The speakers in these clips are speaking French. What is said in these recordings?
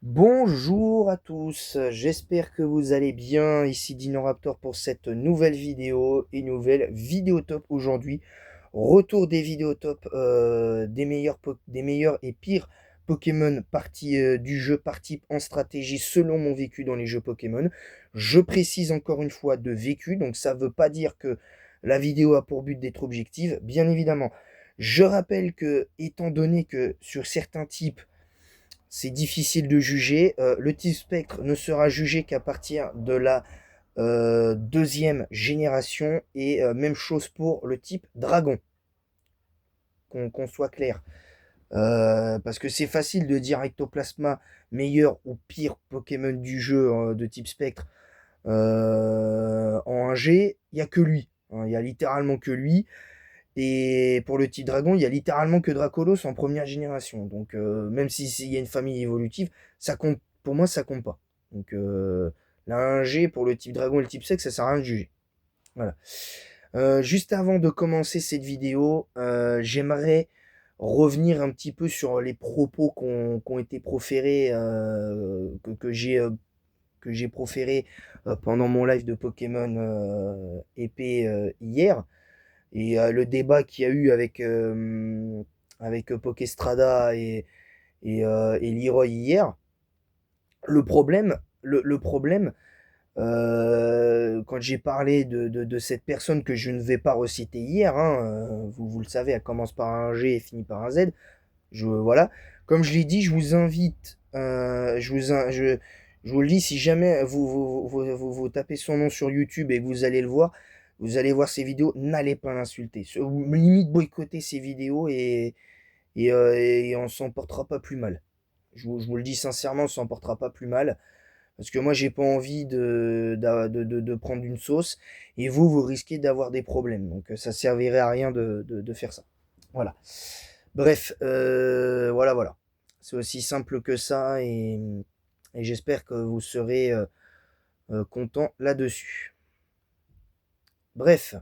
Bonjour à tous, j'espère que vous allez bien. Ici Dinoraptor pour cette nouvelle vidéo, une nouvelle vidéo top aujourd'hui. Retour des vidéos top des meilleurs et pires Pokémon partie du jeu par type en stratégie selon mon vécu dans les jeux Pokémon. Je précise encore une fois de vécu, donc ça ne veut pas dire que la vidéo a pour but d'être objective, bien évidemment. Je rappelle que, étant donné que sur certains types, c'est difficile de juger. Le type spectre ne sera jugé qu'à partir de la deuxième génération. Et même chose pour le type dragon. Qu'on soit clair. Parce que c'est facile de dire Ectoplasma meilleur ou pire Pokémon du jeu de type spectre en 1G. Il n'y a que lui. Il n'y a littéralement que lui. Et pour le type dragon, il y a littéralement que Dracolos en première génération. Donc même s'il y a une famille évolutive, ça compte, pour moi ça compte pas. Donc la 1G pour le type dragon et le type sexe, ça sert à rien de juger. Voilà. Juste avant de commencer cette vidéo, j'aimerais revenir un petit peu sur les propos qui ont été proférés, que j'ai proférés pendant mon live de Pokémon épée hier. Et le débat qu'il y a eu avec Pokestrada et Leroy hier, le problème quand j'ai parlé de cette personne que je ne vais pas reciter hier, hein, vous le savez, elle commence par un G et finit par un Z. Voilà. Comme je l'ai dit, je vous invite, je vous le dis, si jamais vous tapez son nom sur YouTube et que vous allez voir ses vidéos, n'allez pas l'insulter. Limite boycotter ses vidéos et on s'en portera pas plus mal. Je vous le dis sincèrement, on s'en portera pas plus mal. Parce que moi, j'ai pas envie de prendre une sauce. Et vous risquez d'avoir des problèmes. Donc ça servirait à rien de faire ça. Voilà. Bref, voilà. C'est aussi simple que ça et j'espère que vous serez content là-dessus. Bref,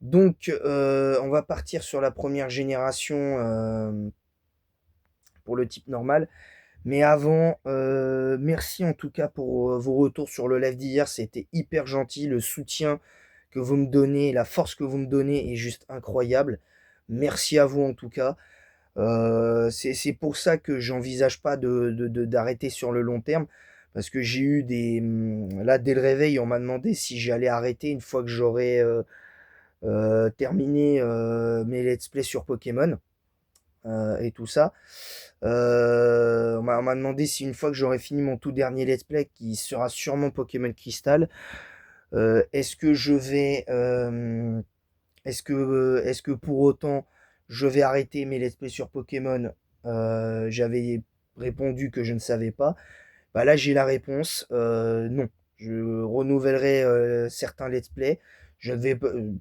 donc on va partir sur la première génération pour le type normal. Mais avant, merci en tout cas pour vos retours sur le live d'hier, c'était hyper gentil, le soutien que vous me donnez, la force que vous me donnez est juste incroyable. Merci à vous en tout cas. C'est pour ça que j'envisage pas d'arrêter sur le long terme. Parce que j'ai eu des... Là, dès le réveil, on m'a demandé si j'allais arrêter une fois que j'aurais terminé mes let's play sur Pokémon et tout ça. On m'a demandé si une fois que j'aurais fini mon tout dernier let's play, qui sera sûrement Pokémon Crystal, est-ce que je vais... est-ce que pour autant je vais arrêter mes let's play sur Pokémon? J'avais répondu que je ne savais pas. Bah là j'ai la réponse. Non. Je renouvellerai certains let's play.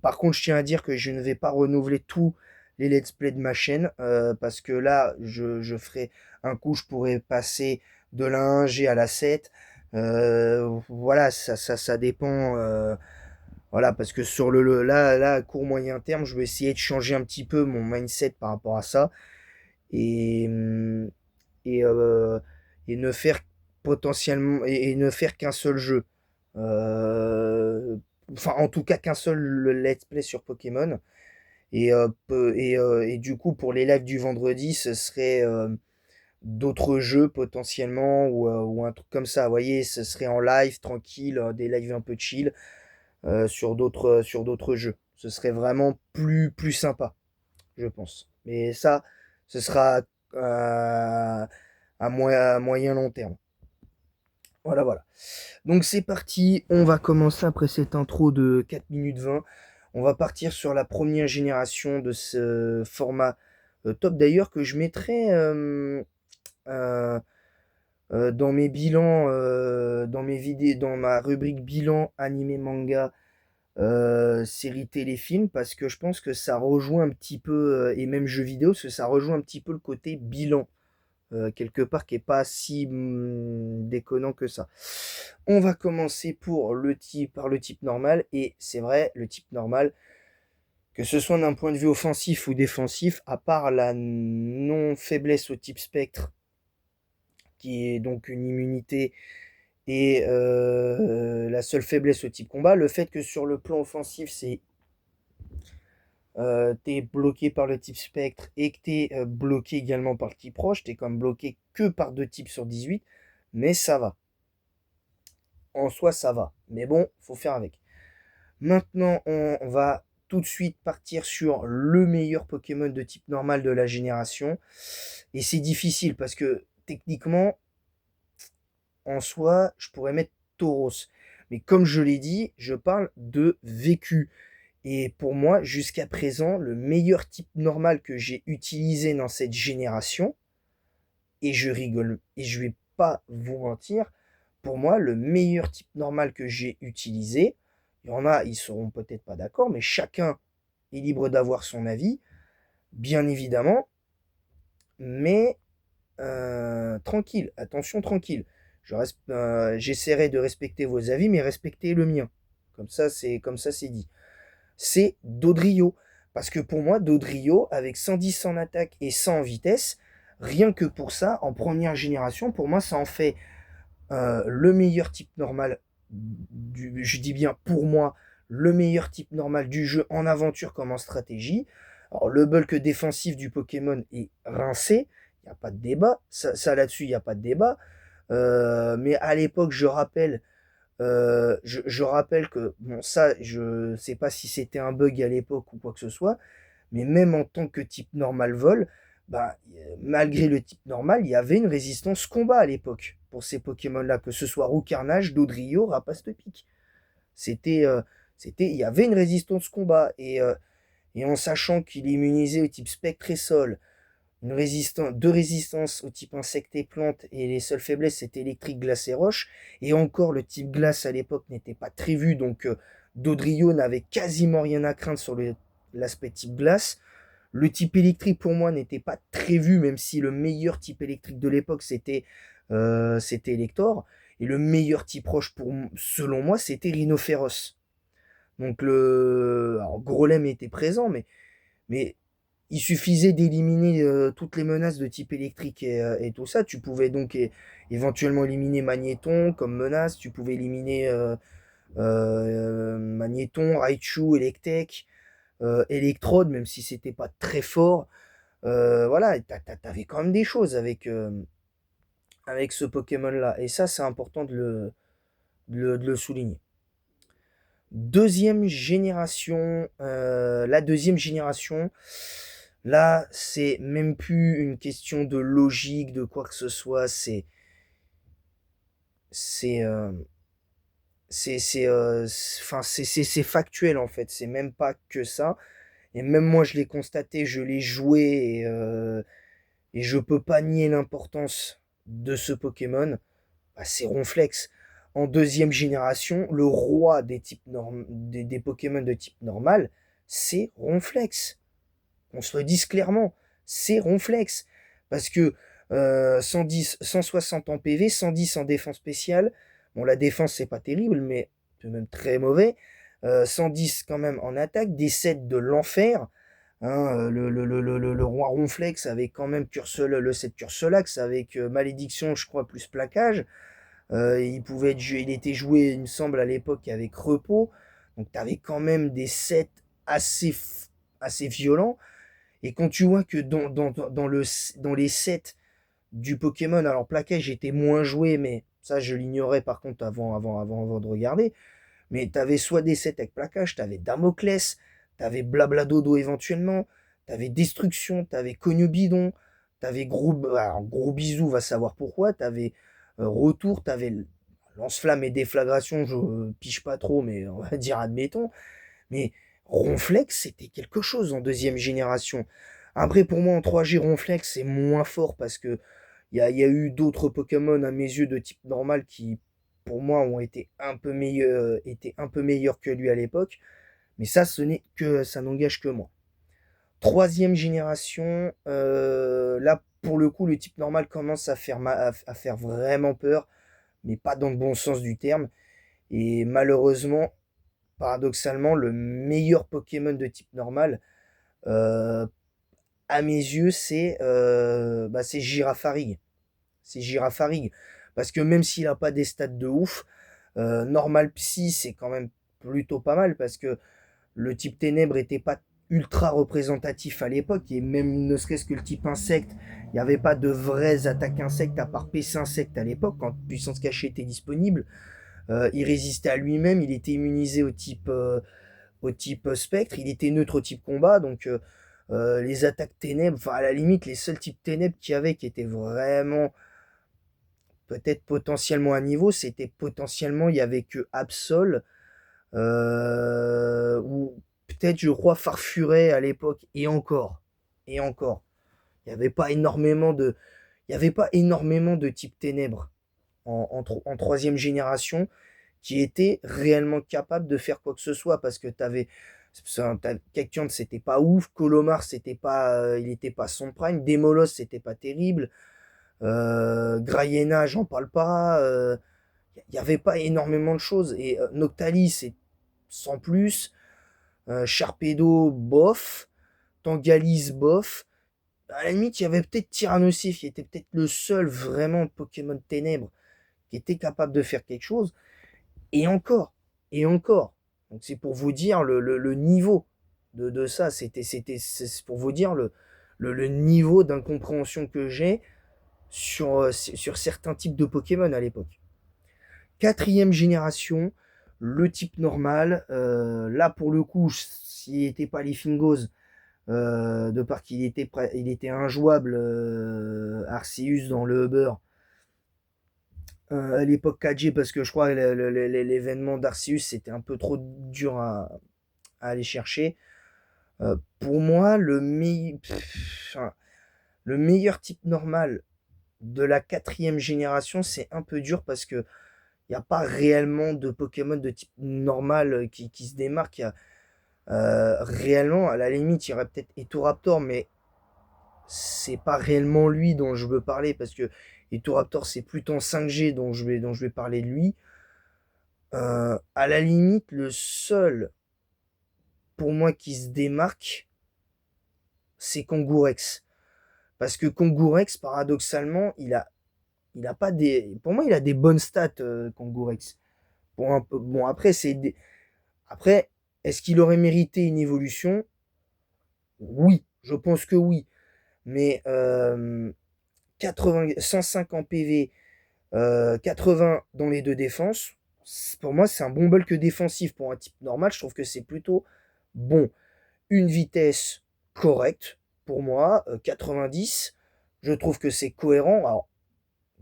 Par contre, je tiens à dire que je ne vais pas renouveler tous les let's play de ma chaîne parce que là je ferai un coup, je pourrais passer de la 1G à la 7. Voilà, ça dépend. Voilà, parce que sur là, à court moyen terme, je vais essayer de changer un petit peu mon mindset par rapport à ça et, et, euh, et ne faire et ne faire qu'un seul jeu. Euh, enfin, en tout cas, qu'un seul let's play sur Pokémon. Et du coup, pour les lives du vendredi, ce serait d'autres jeux potentiellement ou un truc comme ça. Vous voyez, ce serait en live, tranquille, des lives un peu chill sur d'autres jeux. Ce serait vraiment plus sympa, je pense. Mais ça, ce sera à moyen long terme. Voilà. Donc c'est parti, on va commencer après cette intro de 4 minutes 20. On va partir sur la première génération de ce format top d'ailleurs que je mettrai euh, dans mes bilans, dans mes vidéos, dans ma rubrique bilan animé manga série téléfilm parce que je pense que ça rejoint un petit peu, et même jeux vidéo, parce que ça rejoint un petit peu le côté bilan, quelque part qui est pas si déconnant que ça. On va commencer par le type normal, et c'est vrai, le type normal, que ce soit d'un point de vue offensif ou défensif, à part la non-faiblesse au type spectre, qui est donc une immunité et la seule faiblesse au type combat. Le fait que sur le plan offensif, t'es bloqué par le type spectre et que t'es bloqué également par le type roche, t'es comme bloqué que par 2 types sur 18, mais ça va. En soi, ça va. Mais bon, faut faire avec. Maintenant, on va tout de suite partir sur le meilleur Pokémon de type normal de la génération. Et c'est difficile parce que techniquement, en soi, je pourrais mettre Tauros. Mais comme je l'ai dit, je parle de vécu. Et pour moi, jusqu'à présent, le meilleur type normal que j'ai utilisé dans cette génération, et je rigole, et je vais pas vous mentir, pour moi, le meilleur type normal que j'ai utilisé, il y en a, ils seront peut-être pas d'accord, mais chacun est libre d'avoir son avis, bien évidemment, mais tranquille, attention, tranquille. J'essaierai de respecter vos avis, mais respectez le mien. Comme ça, c'est dit. C'est Dodrio. Parce que pour moi, Dodrio, avec 110 en attaque et 100 en vitesse, rien que pour ça, en première génération, pour moi, ça en fait le meilleur type normal, je dis bien pour moi, le meilleur type normal du jeu en aventure comme en stratégie. Alors, le bulk défensif du Pokémon est rincé, il n'y a pas de débat, ça là-dessus, il n'y a pas de débat. Mais à l'époque, je rappelle que, bon, ça, je sais pas si c'était un bug à l'époque ou quoi que ce soit, mais même en tant que type normal vol, bah, malgré le type normal, il y avait une résistance combat à l'époque pour ces Pokémon-là, que ce soit Roucarnage, Dodrio, Rapace-Pic. C'était, il y avait une résistance combat, et en sachant qu'il est immunisé au type Spectre et Sol, deux résistances au type insectes et plantes, et les seules faiblesses c'était électrique, glace et roche, et encore le type glace à l'époque n'était pas très vu, donc Dodrio n'avait quasiment rien à craindre sur l'aspect type glace. Le type électrique pour moi n'était pas très vu, même si le meilleur type électrique de l'époque c'était Elector, et le meilleur type roche selon moi c'était Rhinophéros. Donc alors, Grolem était présent, mais il suffisait d'éliminer toutes les menaces de type électrique et tout ça. Tu pouvais donc éventuellement éliminer Magnéton comme menace. Tu pouvais éliminer Magnéton, Raichu, Electek, Electrode, même si c'était pas très fort. Voilà, t'avais quand même des choses avec ce Pokémon-là. Et ça, c'est important de le souligner. Deuxième génération, la deuxième génération, là, c'est même plus une question de logique, de quoi que ce soit, c'est, euh, enfin, c'est factuel en fait, c'est même pas que ça. Et même moi, je l'ai constaté, je l'ai joué, et je peux pas nier l'importance de ce Pokémon. Bah, c'est Ronflex. En deuxième génération, le roi des Pokémon de type normal, c'est Ronflex. On se le dise clairement, c'est Ronflex. Parce que 110, 160 en PV, 110 en défense spéciale. Bon, la défense, c'est pas terrible, mais c'est même très mauvais. 110 quand même en attaque, des sets de l'enfer. Hein, le roi Ronflex avec quand même le set Cursolax avec malédiction, je crois, plus plaquage. Il était joué, il me semble, à l'époque avec repos. Donc tu avais quand même des sets assez violents. Et quand tu vois que dans les sets du Pokémon, alors plaquage était moins joué, mais ça je l'ignorais par contre avant de regarder. Mais tu avais soit des sets avec plaquage, tu avais Damoclès, tu avais Blabla Dodo éventuellement, tu avais Destruction, tu avais Cogno Bidon, tu avais Gros Bisou, va savoir pourquoi, tu avais Retour, tu avais Lance-Flamme et Déflagration, je piche pas trop, mais on va dire admettons. Mais Ronflex, c'était quelque chose en deuxième génération. Après, pour moi, en 3G, Ronflex, c'est moins fort parce que il y a eu d'autres Pokémon à mes yeux de type normal qui, pour moi, ont été un peu meilleurs que lui à l'époque. Mais ça, ça n'engage que moi. Troisième génération, là, pour le coup, le type normal commence à faire vraiment peur, mais pas dans le bon sens du terme. Et malheureusement, paradoxalement, le meilleur Pokémon de type normal, euh, à mes yeux, c'est Girafarig. c'est Girafarig. Parce que même s'il n'a pas des stats de ouf, normal psy, c'est quand même plutôt pas mal, parce que le type ténèbres était pas ultra représentatif à l'époque, et même ne serait-ce que le type insecte, il n'y avait pas de vraies attaques insectes à part PC insecte à l'époque, quand puissance cachée était disponible. Il résistait à lui-même, il était immunisé au type spectre, il était neutre au type combat, donc les attaques ténèbres, enfin à la limite les seuls types ténèbres qu'il y avait qui étaient vraiment peut-être potentiellement à niveau, c'était potentiellement, il y avait que Absol, ou peut-être je crois Farfuret à l'époque, et encore, il n'y avait pas énormément de, il y avait pas énormément de types ténèbres en troisième génération qui étaient réellement capables de faire quoi que ce soit, parce que Cactiante c'était pas ouf, Colomar c'était pas, il était pas son prime, Démolos c'était pas terrible, Grayena j'en parle pas, il n'y avait pas énormément de choses, et Noctalis c'est sans plus, Sharpedo bof, Tangalis bof, à la limite il y avait peut-être Tyrannosif qui était peut-être le seul vraiment Pokémon ténèbres qui était capable de faire quelque chose, et encore, et encore. Donc c'est pour vous dire le niveau de ça, c'est pour vous dire le niveau d'incompréhension que j'ai sur certains types de Pokémon à l'époque. Quatrième génération, le type normal, là pour le coup, s'il n'était pas les Fingos, de part il était injouable, Arceus dans le Uber, à l'époque 4G, parce que je crois que l'événement d'Arceus c'était un peu trop dur à aller chercher. Pour moi, le meilleur type normal de la quatrième génération, c'est un peu dur parce que il n'y a pas réellement de Pokémon de type normal qui se démarque. Réellement, à la limite, il y aurait peut-être Etoraptor, mais c'est pas réellement lui dont je veux parler, parce que Etoraptor, c'est plutôt en 5G dont je vais parler de lui. À la limite, le seul, pour moi, qui se démarque, c'est Kangourex. Parce que Kangourex, paradoxalement, il a pas des. Pour moi, il a des bonnes stats, Kangourex. Bon, après, après, est-ce qu'il aurait mérité une évolution? Oui, je pense que oui. Mais 105 en PV, 80 dans les deux défenses, pour moi, c'est un bon bulk défensif pour un type normal. Je trouve que c'est plutôt bon. Une vitesse correcte pour moi, 90. Je trouve que c'est cohérent. Alors,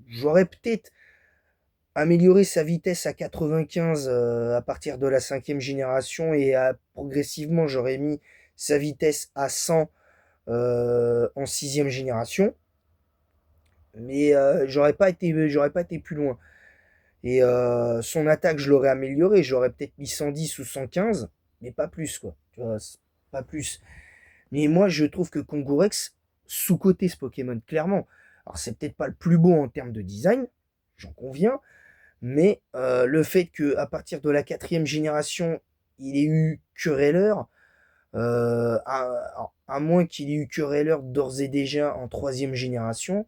j'aurais peut-être amélioré sa vitesse à 95 à partir de la cinquième génération, et progressivement j'aurais mis sa vitesse à 100 en sixième génération. Mais j'aurais pas été plus loin. Et son attaque, je l'aurais amélioré. J'aurais peut-être mis 110 ou 115, mais pas plus, quoi. Tu vois, pas plus. Mais moi, je trouve que Kangourex sous-coté ce Pokémon, clairement. Alors, c'est peut-être pas le plus beau en termes de design, j'en conviens, mais le fait qu'à partir de la quatrième génération, il ait eu Querelleur, à moins qu'il ait eu Querelleur d'ores et déjà en troisième génération,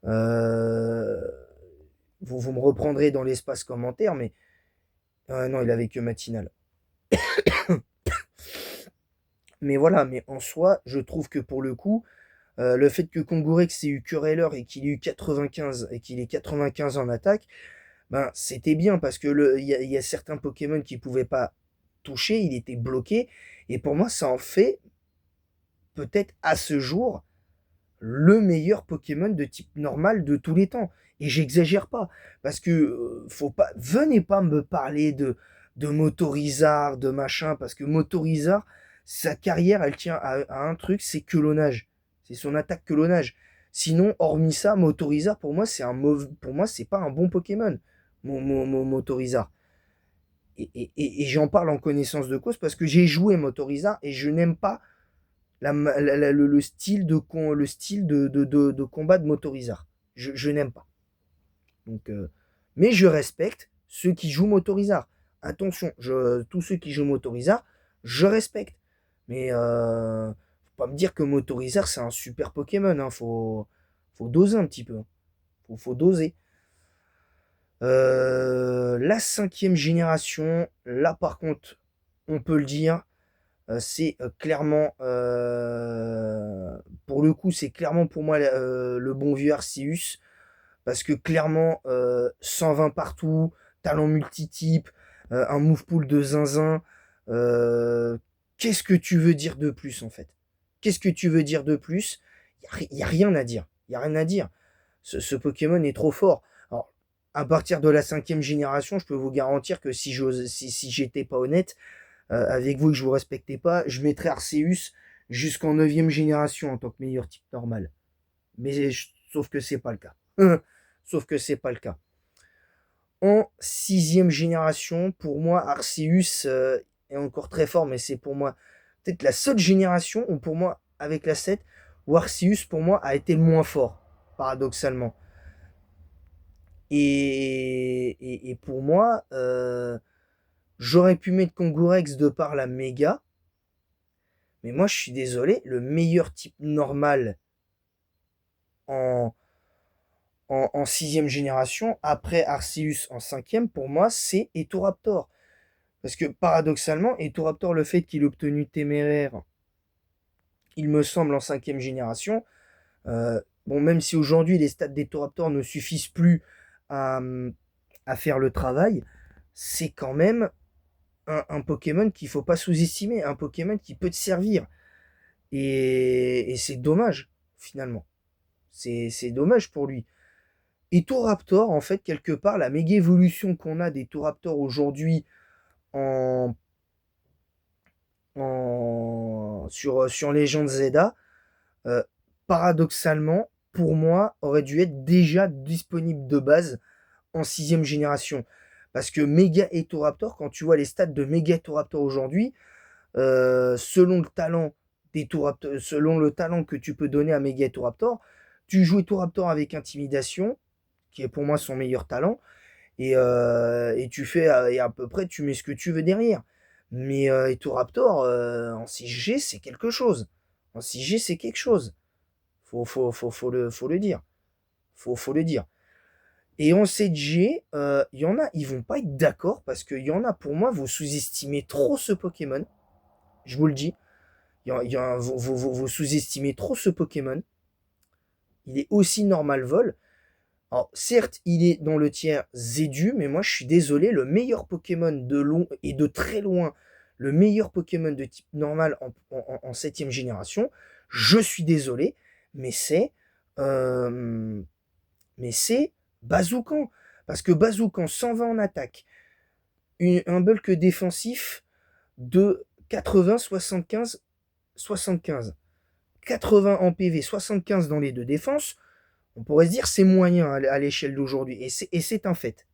euh, vous me reprendrez dans l'espace commentaire, mais non, il avait que matinal. Mais voilà, mais en soi, je trouve que pour le coup, le fait que Kangourex ait eu Querelleur et qu'il ait eu 95 et qu'il ait 95 en attaque, ben c'était bien, parce que y a certains Pokémon qui pouvaient pas toucher, il était bloqué, et pour moi ça en fait peut-être à ce jour le meilleur Pokémon de type normal de tous les temps. Et j'exagère pas, parce que faut pas, venez pas me parler de Motorizard, de machin, parce que Motorizard, sa carrière, elle tient à un truc, c'est quelonnage. C'est son attaque quelonnage. Sinon, hormis ça, Motorizard, pour moi, pour moi, c'est pas un bon Pokémon, Motorizard. Et j'en parle en connaissance de cause, parce que j'ai joué Motorizard et je n'aime pas le style de combat de Motorizard. Je n'aime pas. Donc, mais je respecte ceux qui jouent Motorizard. Attention, tous ceux qui jouent Motorizard, je respecte. Mais faut pas me dire que Motorizard c'est un super Pokémon. Hein. Faut doser un petit peu. Faut doser. La 5e génération, là par contre, on peut le dire, c'est clairement, pour le coup, c'est clairement pour moi le bon vieux Arceus. Parce que clairement, 120 partout, talent multitype, un move pool de zinzin. Qu'est-ce que tu veux dire de plus en fait? Qu'est-ce que tu veux dire de plus? Il n'y a rien à dire. Il n'y a rien à dire. Ce Pokémon est trop fort. Alors, à partir de la 5e génération, je peux vous garantir que si j'étais pas honnête avec vous et que je vous respectais pas, je mettrais Arceus jusqu'en 9e génération en tant que meilleur type normal. Mais sauf que c'est pas le cas. Sauf que c'est pas le cas. En 6e génération, pour moi, Arceus est encore très fort, mais c'est pour moi peut-être la seule génération où pour moi, avec la 7, où Arceus pour moi a été le moins fort, paradoxalement. Et pour moi, j'aurais pu mettre Kongorex de par la méga, mais moi je suis désolé, le meilleur type normal en, en 6e génération, après Arceus en 5e, pour moi, c'est Etoraptor. Parce que paradoxalement, Etoraptor, le fait qu'il ait obtenu Téméraire, il me semble, en 5e génération, bon, même si aujourd'hui les stats d'Etoraptor ne suffisent plus à, à faire le travail, c'est quand même un Pokémon qu'il ne faut pas sous-estimer, un Pokémon qui peut te servir. Et c'est dommage, finalement. C'est dommage pour lui. Et Toraptor, en fait, quelque part, la méga évolution qu'on a des Toraptor aujourd'hui en, sur Legend Zelda, paradoxalement, pour moi, aurait dû être déjà disponible de base en 6e génération. Parce que Mega Etoraptor, quand tu vois les stats de Mega Etoraptor aujourd'hui, selon le talent des Toraptor, selon le talent que tu peux donner à Mega Etoraptor, tu joues Etoraptor avec Intimidation, qui est pour moi son meilleur talent, et tu fais, et à peu près, tu mets ce que tu veux derrière. Mais Etoraptor, en 6G, c'est quelque chose. En 6G, c'est quelque chose. Faut le dire. Faut le dire. Et en 7G, il y en a, ils vont pas être d'accord, parce qu'il y en a, pour moi, vous sous-estimez trop ce Pokémon. Je vous le dis. Vous sous-estimez trop ce Pokémon. Il est aussi normal vol. Alors, certes, il est dans le tiers Zédu, mais moi, je suis désolé, le meilleur Pokémon de long et de très loin, le meilleur Pokémon de type normal en 7e génération, je suis désolé, mais c'est euh, Bazoukan. Parce que Bazoukan 120 en attaque, un bulk défensif de 80, 75, 75. 80 en PV, 75 dans les deux défenses, on pourrait se dire c'est moyen à l'échelle d'aujourd'hui, et c'est un fait.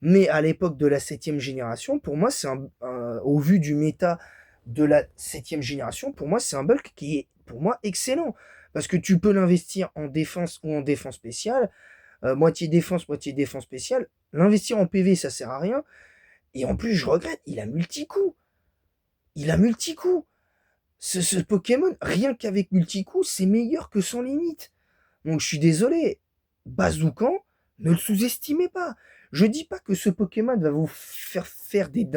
Mais à l'époque de la 7e génération, pour moi, au vu du méta de la 7e génération, pour moi, c'est un bulk qui est, pour moi, excellent. Parce que tu peux l'investir en défense ou en défense spéciale, moitié défense spéciale. L'investir en PV, ça sert à rien. Et en plus, je regrette, il a multi-coup. Il a multi-coup. Ce Pokémon, rien qu'avec multi-coup, c'est meilleur que sans limite. Donc je suis désolé, Bazoukan, ne le sous-estimez pas. Je dis pas que ce Pokémon va vous faire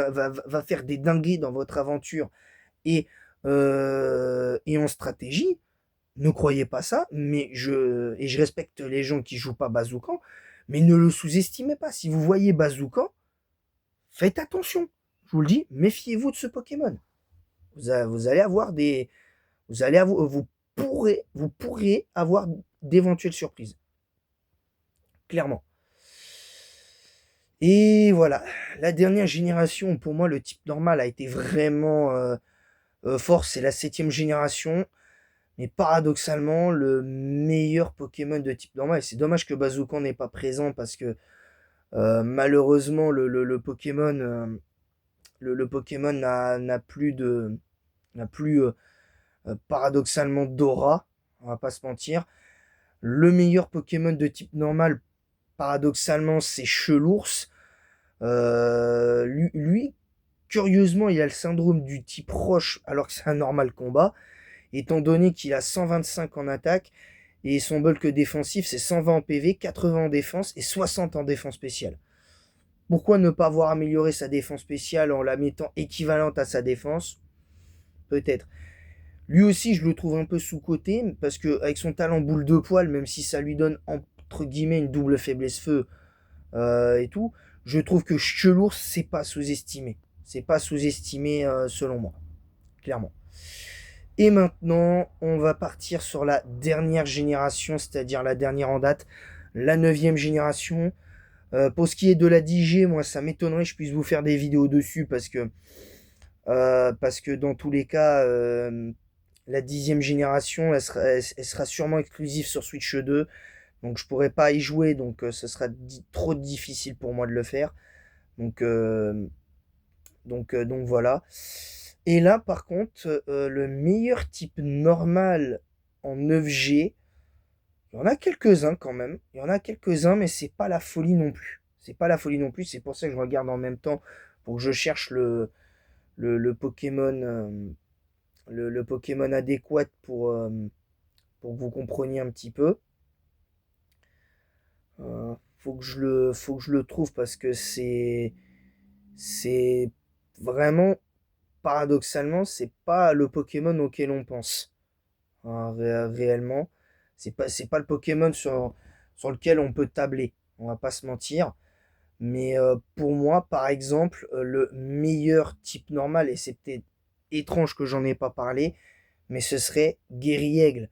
va faire des dingueries dans votre aventure et en stratégie. Ne croyez pas ça, mais je respecte les gens qui jouent pas Bazoukan, mais ne le sous-estimez pas. Si vous voyez Bazoukan, faites attention. Je vous le dis, méfiez-vous de ce Pokémon. Vous allez avoir des, vous allez avoir, vous pourrez avoir d'éventuelles surprises. Clairement. Et voilà, la dernière génération, pour moi, le type normal a été vraiment fort, c'est la 7e génération. Mais paradoxalement, le meilleur Pokémon de type normal, et c'est dommage que Bazookan n'est pas présent parce que malheureusement, le Pokémon, le Pokémon n'a plus paradoxalement d'aura, on va pas se mentir. Le meilleur Pokémon de type normal, paradoxalement, c'est Chelours. Lui, curieusement, il a le syndrome du type roche alors que c'est un normal combat, étant donné qu'il a 125 en attaque Et son bulk défensif, c'est 120 en PV, 80 en défense et 60 en défense spéciale. Pourquoi ne pas avoir amélioré sa défense spéciale en la mettant équivalente à sa défense? Peut-être. Lui aussi, je le trouve un peu sous-coté, parce que avec son talent boule de poil, même si ça lui donne entre guillemets une double faiblesse feu et tout, je trouve que Chelours, c'est pas sous-estimé. C'est pas sous-estimé selon moi, clairement. Et maintenant, on va partir sur la dernière génération, c'est-à-dire la dernière en date, la 9e génération. Pour ce qui est de la 10G, moi, ça m'étonnerait que je puisse vous faire des vidéos dessus parce que dans tous les cas, la 10e génération, elle sera sûrement exclusive sur Switch 2. Donc je pourrais pas y jouer, donc ce sera trop difficile pour moi de le faire. Donc voilà. Et là, par contre, le meilleur type normal en 9G, il y en a quelques-uns quand même. Il y en a quelques-uns, mais c'est pas la folie non plus. C'est pas la folie non plus. C'est pour ça que je regarde en même temps pour que je cherche le Pokémon, le Pokémon adéquat pour que vous compreniez un petit peu. Faut que je le trouve parce que c'est vraiment, paradoxalement, c'est pas le Pokémon auquel on pense. Hein, réellement, c'est pas le Pokémon sur lequel on peut tabler. On va pas se mentir. Mais pour moi, par exemple, le meilleur type normal, et c'est peut-être étrange que j'en ai pas parlé, mais ce serait Guéri-Aigle.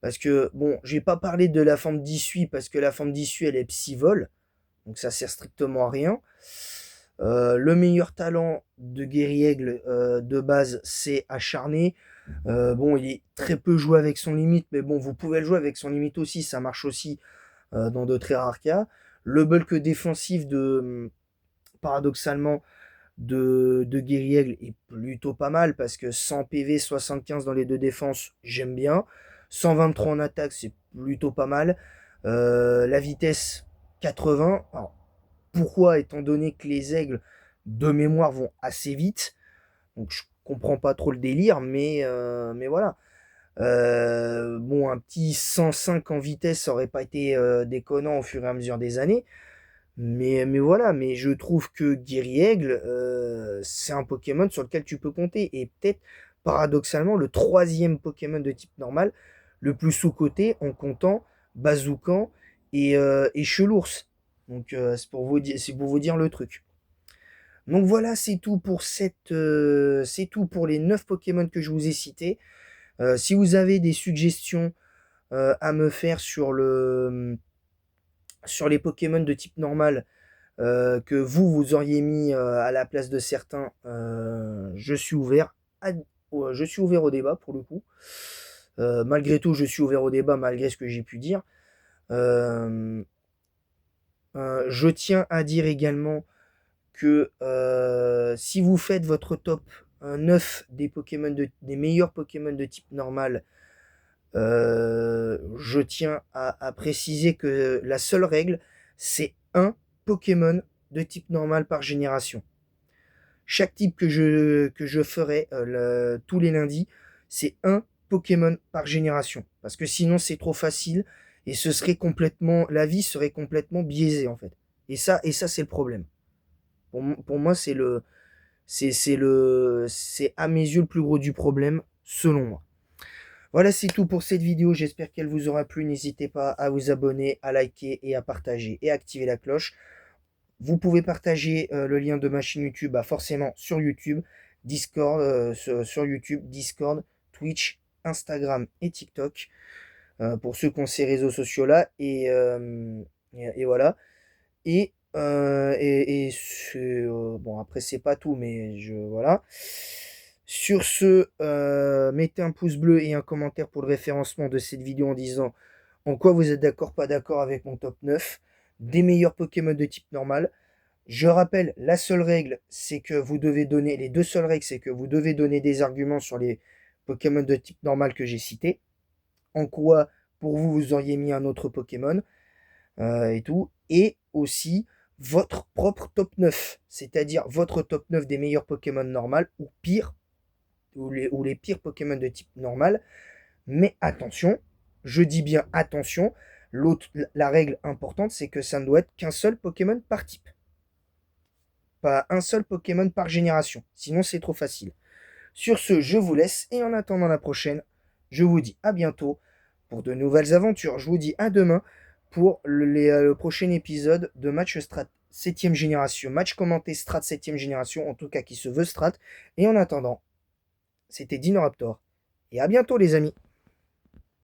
Parce que, bon, je vais pas parler de la forme d'issue, parce que la forme d'issue, elle est psy-vol, donc ça sert strictement à rien. Le meilleur talent de Guéri-Aigle de base, c'est acharné. Bon, il est très peu joué avec son limite, mais bon, vous pouvez le jouer avec son limite aussi, ça marche aussi dans de très rares cas. Le bulk défensif paradoxalement, de Guéri-Aigle est plutôt pas mal parce que 100 PV, 75 dans les deux défenses, j'aime bien. 123 en attaque, c'est plutôt pas mal. La vitesse, 80. Alors, pourquoi, étant donné que les aigles de mémoire vont assez vite, donc je comprends pas trop le délire, mais voilà. Bon, un petit 105 en vitesse, ça aurait pas été déconnant au fur et à mesure des années. Mais voilà, mais je trouve que Guéri-Aigle, c'est un Pokémon sur lequel tu peux compter. Et peut-être, paradoxalement, le 3e Pokémon de type normal, le plus sous-coté en comptant Bazoukan et Chelours. Donc c'est pour vous dire le truc. Donc voilà, c'est tout pour c'est tout pour les 9 Pokémon que je vous ai cités. Si vous avez des suggestions à me faire sur les Pokémon de type normal que vous auriez mis à la place de certains, je suis ouvert je suis ouvert au débat pour le coup. Malgré tout, je suis ouvert au débat malgré ce que j'ai pu dire. Je tiens à dire également que si vous faites votre top 9 des meilleurs Pokémon de type normal, je tiens à préciser que la seule règle, c'est un Pokémon de type normal par génération. Chaque type que je ferai tous les lundis, c'est un Pokémon par génération. Parce que sinon, c'est trop facile et la vie serait complètement biaisée en fait. Et ça c'est le problème. Pour moi, c'est à mes yeux le plus gros du problème, selon moi. Voilà, c'est tout pour cette vidéo. J'espère qu'elle vous aura plu. N'hésitez pas à vous abonner, à liker et à partager et à activer la cloche. Vous pouvez partager le lien de ma chaîne YouTube, forcément sur YouTube, Discord, sur YouTube, Discord, Twitch, Instagram et TikTok. Pour ceux qui ont ces réseaux sociaux-là. Et voilà. Bon, après, c'est pas tout, mais voilà. Sur ce, mettez un pouce bleu et un commentaire pour le référencement de cette vidéo en disant en quoi vous êtes d'accord, pas d'accord avec mon top 9 des meilleurs Pokémon de type normal. Je rappelle, la seule règle, c'est que vous devez donner, les deux seules règles, c'est que vous devez donner des arguments sur les Pokémon de type normal que j'ai cités. En quoi, pour vous, vous auriez mis un autre Pokémon et tout. Et aussi votre propre top 9, c'est-à-dire votre top 9 des meilleurs Pokémon normal ou pire, ou les pires Pokémon de type normal. Mais attention, Je dis bien attention, la règle importante, c'est que ça ne doit être qu'un seul Pokémon par type. Pas un seul Pokémon par génération, sinon c'est trop facile. Sur ce, je vous laisse, et en attendant la prochaine, je vous dis à bientôt pour de nouvelles aventures. Je vous dis à demain pour le prochain épisode de Match Strat 7ème génération. Match commenté Strat 7ème génération, en tout cas qui se veut Strat. Et en attendant, c'était Dinoraptor. Et à bientôt les amis.